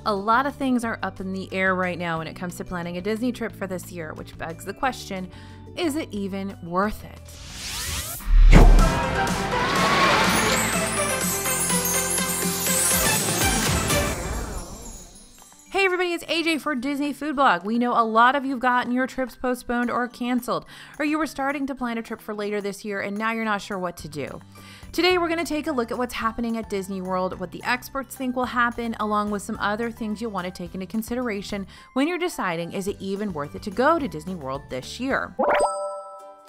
A lot of things are up in the air right now when it comes to planning a Disney trip for this year, which begs the question, is it even worth it? Hey everybody, it's AJ for Disney Food Blog. We know a lot of you've gotten your trips postponed or canceled, or you were starting to plan a trip for later this year and now you're not sure what to do. Today we're going to take a look at what's happening at Disney World, what the experts think will happen, along with some other things you'll want to take into consideration when you're deciding is it even worth it to go to Disney World this year.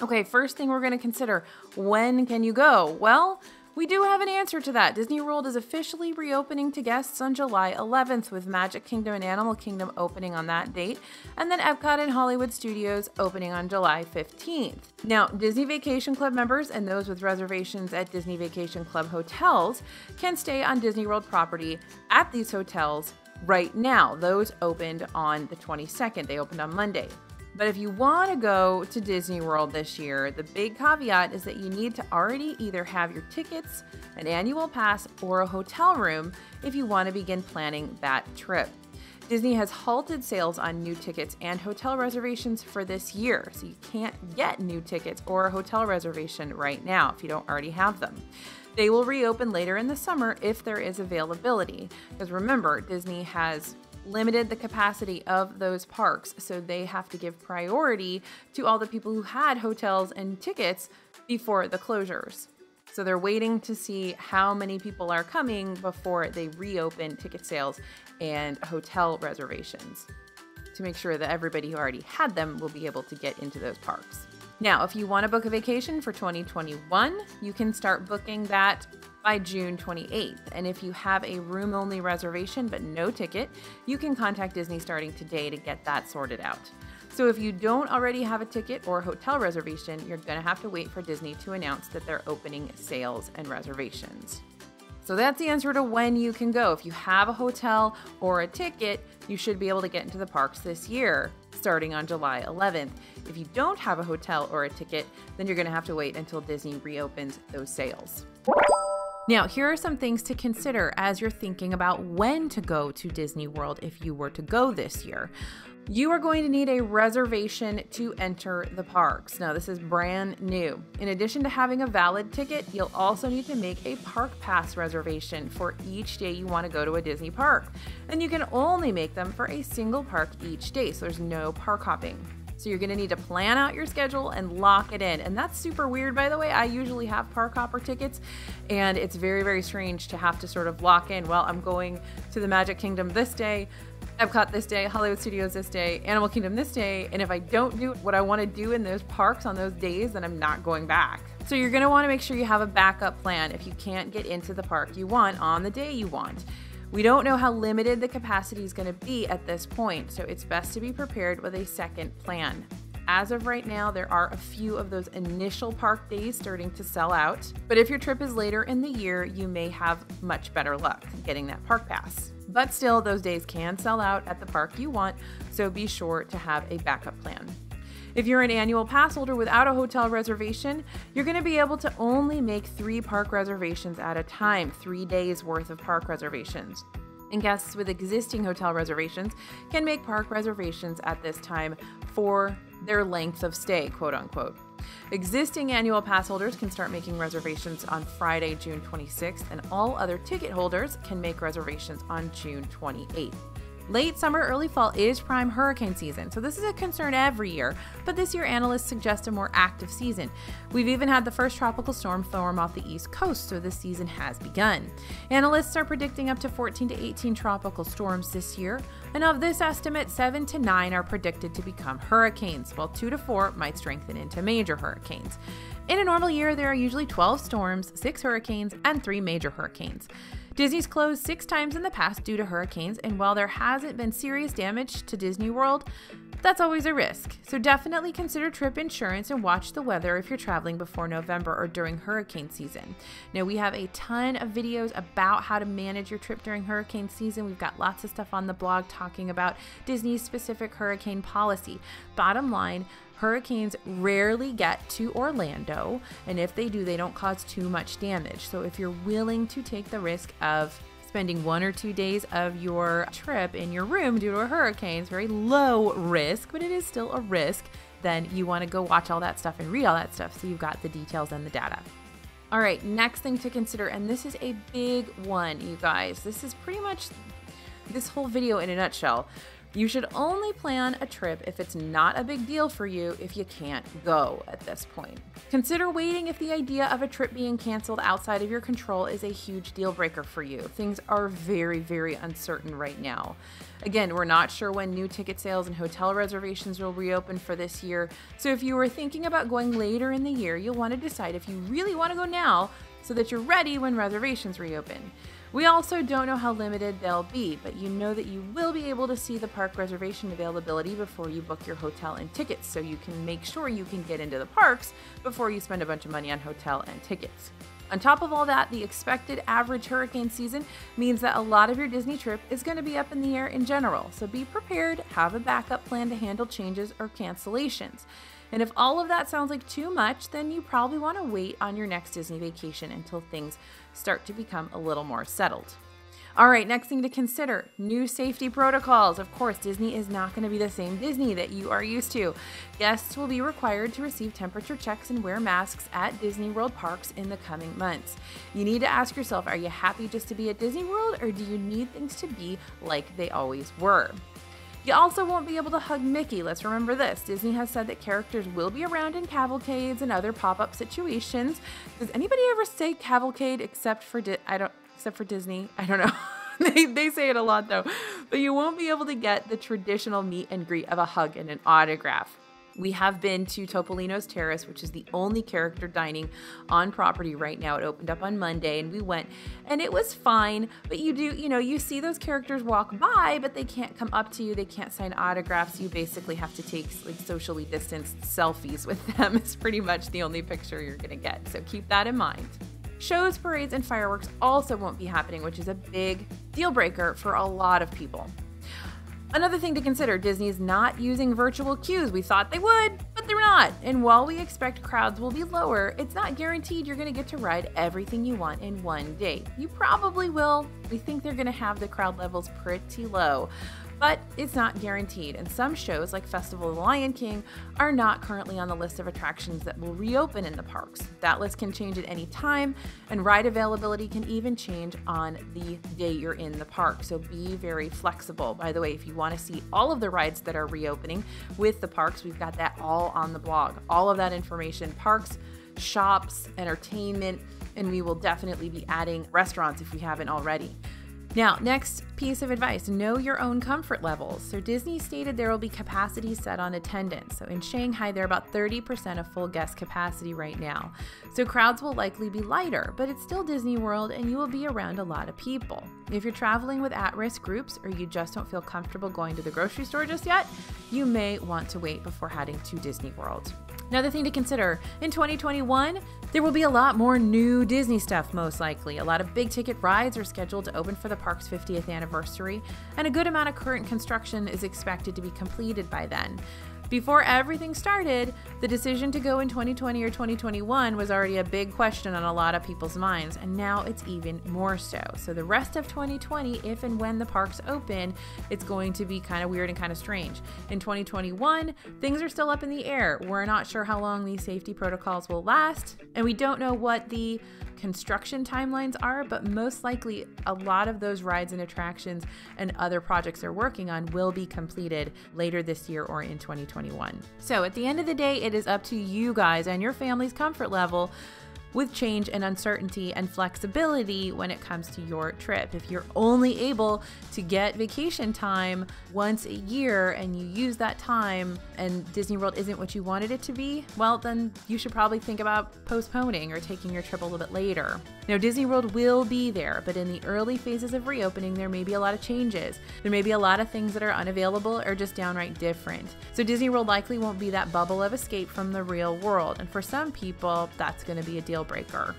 Okay, first thing we're going to consider, when can you go? Well, we do have an answer to that. Disney World is officially reopening to guests on July 11th, with Magic Kingdom and Animal Kingdom opening on that date, and then Epcot and Hollywood Studios opening on July 15th. Now, Disney Vacation Club members and those with reservations at Disney Vacation Club hotels can stay on Disney World property at these hotels right now. Those opened on the 22nd. They opened on Monday. But if you want to go to Disney World this year, the big caveat is that you need to already either have your tickets, an annual pass, or a hotel room if you want to begin planning that trip. Disney has halted sales on new tickets and hotel reservations for this year, so you can't get new tickets or a hotel reservation right now if you don't already have them. They will reopen later in the summer if there is availability, because remember, Disney has limited the capacity of those parks, so they have to give priority to all the people who had hotels and tickets before the closures. So they're waiting to see how many people are coming before they reopen ticket sales and hotel reservations to make sure that everybody who already had them will be able to get into those parks. Now, if you want to book a vacation for 2021, you can start booking that by June 28th. And if you have a room-only reservation but no ticket, you can contact Disney starting today to get that sorted out. So if you don't already have a ticket or hotel reservation, you're going to have to wait for Disney to announce that they're opening sales and reservations. So that's the answer to when you can go. If you have a hotel or a ticket, you should be able to get into the parks this year, starting on July 11th. If you don't have a hotel or a ticket, then you're going to have to wait until Disney reopens those sales. Now, here are some things to consider as you're thinking about when to go to Disney World if you were to go this year. You are going to need a reservation to enter the parks. Now, this is brand new. In addition to having a valid ticket, you'll also need to make a park pass reservation for each day you want to go to a Disney park. And you can only make them for a single park each day, so there's no park hopping. So you're going to need to plan out your schedule and lock it in. And that's super weird, by the way. I usually have park hopper tickets, and it's very, very strange to have to sort of lock in. Well, I'm going to the Magic Kingdom this day, Epcot this day, Hollywood Studios this day, Animal Kingdom this day. And if I don't do what I want to do in those parks on those days, then I'm not going back. So you're going to want to make sure you have a backup plan if you can't get into the park you want on the day you want. We don't know how limited the capacity is going to be at this point, so it's best to be prepared with a second plan. As of right now, there are a few of those initial park days starting to sell out, but if your trip is later in the year, you may have much better luck getting that park pass. But still, those days can sell out at the park you want, so be sure to have a backup plan. If you're an annual pass holder without a hotel reservation, you're going to be able to only make 3 park reservations at a time, 3 days worth of park reservations. And guests with existing hotel reservations can make park reservations at this time for their length of stay, quote unquote. Existing annual pass holders can start making reservations on Friday, June 26th, and all other ticket holders can make reservations on June 28th. Late summer, early fall is prime hurricane season, so this is a concern every year, but this year analysts suggest a more active season. We've even had the first tropical storm form off the East Coast, so this season has begun. Analysts are predicting up to 14 to 18 tropical storms this year, and of this estimate, 7 to 9 are predicted to become hurricanes, while 2 to 4 might strengthen into major hurricanes. In a normal year, there are usually 12 storms, 6 hurricanes, and 3 major hurricanes. Disney's closed 6 times in the past due to hurricanes, and while there hasn't been serious damage to Disney World, that's always a risk. So definitely consider trip insurance and watch the weather if you're traveling before November or during hurricane season. Now, we have a ton of videos about how to manage your trip during hurricane season. We've got lots of stuff on the blog talking about Disney's specific hurricane policy. Bottom line, hurricanes rarely get to Orlando, and if they do, they don't cause too much damage. So if you're willing to take the risk of spending 1 or 2 days of your trip in your room due to a hurricane is very low risk, but it is still a risk, then you want to go watch all that stuff and read all that stuff so you've got the details and the data. All right, next thing to consider, and this is a big one, you guys. This is pretty much this whole video in a nutshell. You should only plan a trip if it's not a big deal for you if you can't go at this point. Consider waiting if the idea of a trip being canceled outside of your control is a huge deal breaker for you. Things are very, very uncertain right now. Again, we're not sure when new ticket sales and hotel reservations will reopen for this year. So if you were thinking about going later in the year, you'll want to decide if you really want to go now so that you're ready when reservations reopen. We also don't know how limited they'll be, but you know that you will be able to see the park reservation availability before you book your hotel and tickets, so you can make sure you can get into the parks before you spend a bunch of money on hotel and tickets. On top of all that, the expected average hurricane season means that a lot of your Disney trip is going to be up in the air in general, so be prepared, have a backup plan to handle changes or cancellations. And if all of that sounds like too much, then you probably want to wait on your next Disney vacation until things start to become a little more settled. All right, next thing to consider, new safety protocols. Of course, Disney is not going to be the same Disney that you are used to. Guests will be required to receive temperature checks and wear masks at Disney World parks in the coming months. You need to ask yourself, are you happy just to be at Disney World, or do you need things to be like they always were? You also won't be able to hug Mickey. Let's remember this. Disney has said that characters will be around in cavalcades and other pop-up situations. Does anybody ever say cavalcade except for Disney? I don't know. They say it a lot though. But you won't be able to get the traditional meet and greet of a hug and an autograph. We have been to Topolino's Terrace, which is the only character dining on property right now. It opened up on Monday and we went and it was fine, but you see those characters walk by, but they can't come up to you. They can't sign autographs. You basically have to take like socially distanced selfies with them. It's pretty much the only picture you're going to get. So keep that in mind. Shows, parades, and fireworks also won't be happening, which is a big deal breaker for a lot of people. Another thing to consider, Disney is not using virtual queues. We thought they would, but they're not. And while we expect crowds will be lower, it's not guaranteed you're going to get to ride everything you want in one day. You probably will. We think they're going to have the crowd levels pretty low, but it's not guaranteed. And some shows, like Festival of the Lion King, are not currently on the list of attractions that will reopen in the parks. That list can change at any time, and ride availability can even change on the day you're in the park. So be very flexible. By the way, if you want to see all of the rides that are reopening with the parks, we've got that all on the blog. All of that information, parks, shops, entertainment, and we will definitely be adding restaurants if we haven't already. Now, next piece of advice, know your own comfort levels. So Disney stated there will be capacity set on attendance. So in Shanghai, they're about 30% of full guest capacity right now. So crowds will likely be lighter, but it's still Disney World and you will be around a lot of people. If you're traveling with at-risk groups or you just don't feel comfortable going to the grocery store just yet, you may want to wait before heading to Disney World. Another thing to consider, in 2021, there will be a lot more new Disney stuff most likely. A lot of big ticket rides are scheduled to open for the park's 50th anniversary, and a good amount of current construction is expected to be completed by then. Before everything started, the decision to go in 2020 or 2021 was already a big question on a lot of people's minds, and now it's even more so. So the rest of 2020, if and when the parks open, it's going to be kind of weird and kind of strange. In 2021, things are still up in the air. We're not sure how long these safety protocols will last, and we don't know what the construction timelines are, but most likely a lot of those rides and attractions and other projects they're working on will be completed later this year or in 2021. So at the end of the day, it is up to you guys and your family's comfort level with change and uncertainty and flexibility when it comes to your trip. If you're only able to get vacation time once a year and you use that time and Disney World isn't what you wanted it to be, well, then you should probably think about postponing or taking your trip a little bit later. Now, Disney World will be there, but in the early phases of reopening, there may be a lot of changes. There may be a lot of things that are unavailable or just downright different. So Disney World likely won't be that bubble of escape from the real world. And for some people, that's going to be a deal breaker.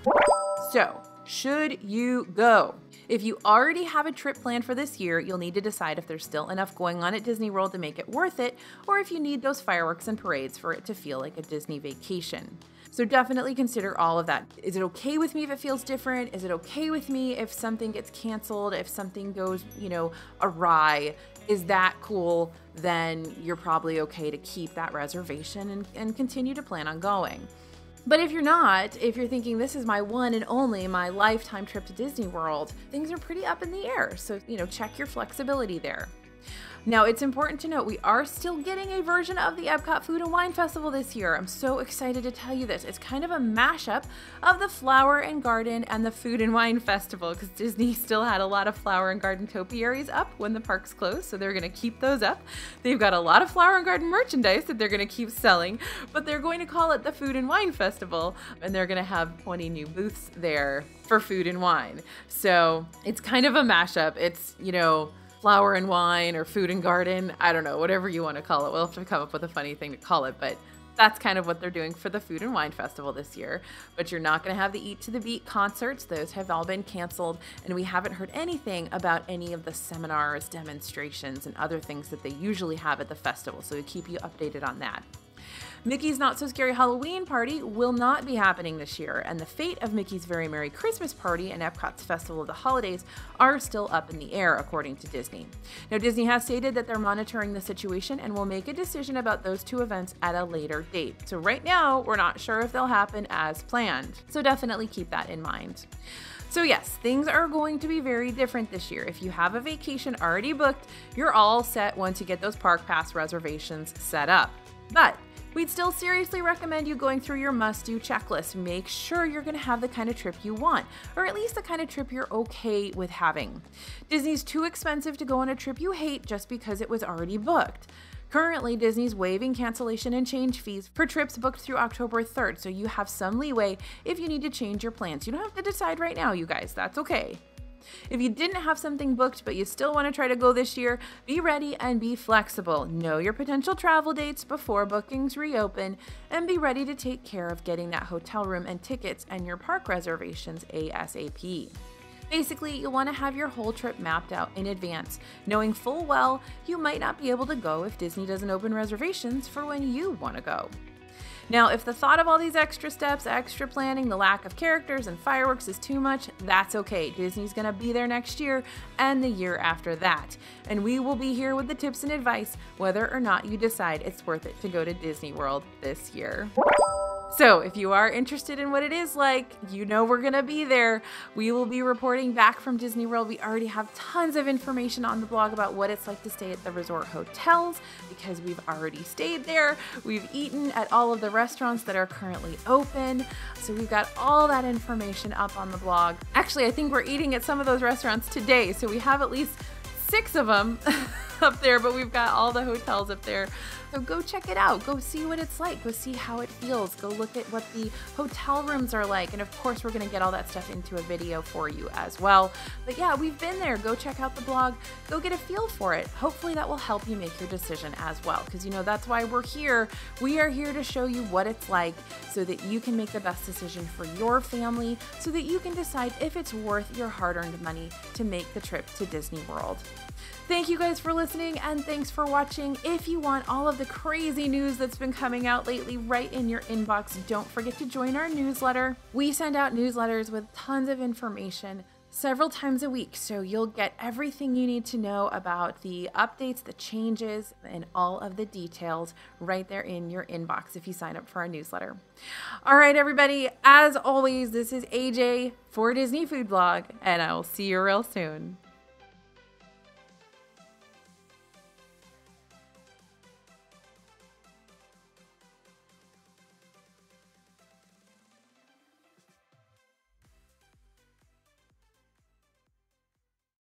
So, should you go? If you already have a trip planned for this year, you'll need to decide if there's still enough going on at Disney World to make it worth it, or if you need those fireworks and parades for it to feel like a Disney vacation. So definitely consider all of that. Is it okay with me if it feels different? Is it okay with me if something gets canceled, if something goes, awry? Is that cool? Then you're probably okay to keep that reservation and continue to plan on going. But if you're not, if you're thinking this is my one and only, my lifetime trip to Disney World, things are pretty up in the air. So, check your flexibility there. Now, it's important to note we are still getting a version of the Epcot Food and Wine Festival this year. I'm so excited to tell you this. It's kind of a mashup of the Flower and Garden and the Food and Wine Festival, because Disney still had a lot of flower and garden topiaries up when the parks closed, so they're going to keep those up. They've got a lot of flower and garden merchandise that they're going to keep selling, but they're going to call it the Food and Wine Festival, and they're going to have 20 new booths there for food and wine. So it's kind of a mashup. It's, flower and wine or food and garden. I don't know, whatever you want to call it. We'll have to come up with a funny thing to call it, but that's kind of what they're doing for the Food and Wine Festival this year. But you're not going to have the Eat to the Beat concerts. Those have all been canceled, and we haven't heard anything about any of the seminars, demonstrations, and other things that they usually have at the festival, so we keep you updated on that. Mickey's Not So Scary Halloween Party will not be happening this year, and the fate of Mickey's Very Merry Christmas Party and Epcot's Festival of the Holidays are still up in the air, according to Disney. Now, Disney has stated that they're monitoring the situation and will make a decision about those two events at a later date. So right now, we're not sure if they'll happen as planned. So definitely keep that in mind. So yes, things are going to be very different this year. If you have a vacation already booked, you're all set once you get those park pass reservations set up. But we'd still seriously recommend you going through your must-do checklist. Make sure you're going to have the kind of trip you want, or at least the kind of trip you're okay with having. Disney's too expensive to go on a trip you hate just because it was already booked. Currently, Disney's waiving cancellation and change fees for trips booked through October 3rd, so you have some leeway if you need to change your plans. You don't have to decide right now, you guys. That's okay. If you didn't have something booked but you still want to try to go this year, be ready and be flexible. Know your potential travel dates before bookings reopen, and be ready to take care of getting that hotel room and tickets and your park reservations ASAP. Basically, you'll want to have your whole trip mapped out in advance, knowing full well you might not be able to go if Disney doesn't open reservations for when you want to go. Now, if the thought of all these extra steps, extra planning, the lack of characters and fireworks is too much, that's okay. Disney's gonna be there next year and the year after that. And we will be here with the tips and advice whether or not you decide it's worth it to go to Disney World this year. So if you are interested in what it is like, we're gonna be there. We will be reporting back from Disney World. We already have tons of information on the blog about what it's like to stay at the resort hotels, because we've already stayed there. We've eaten at all of the restaurants that are currently open. So we've got all that information up on the blog. Actually, I think we're eating at some of those restaurants today. So we have at least 6 of them up there, but we've got all the hotels up there. So go check it out. Go see what it's like. Go see how it feels. Go look at what the hotel rooms are like. And of course, we're going to get all that stuff into a video for you as well. But yeah, we've been there. Go check out the blog. Go get a feel for it. Hopefully that will help you make your decision as well. Because that's why we're here. We are here to show you what it's like so that you can make the best decision for your family, so that you can decide if it's worth your hard-earned money to make the trip to Disney World. Thank you guys for listening, and thanks for watching. If you want all of the crazy news that's been coming out lately right in your inbox, don't forget to join our newsletter. We send out newsletters with tons of information several times a week, so you'll get everything you need to know about the updates, the changes, and all of the details right there in your inbox if you sign up for our newsletter. All right, everybody, as always, this is AJ for Disney Food Blog, and I will see you real soon.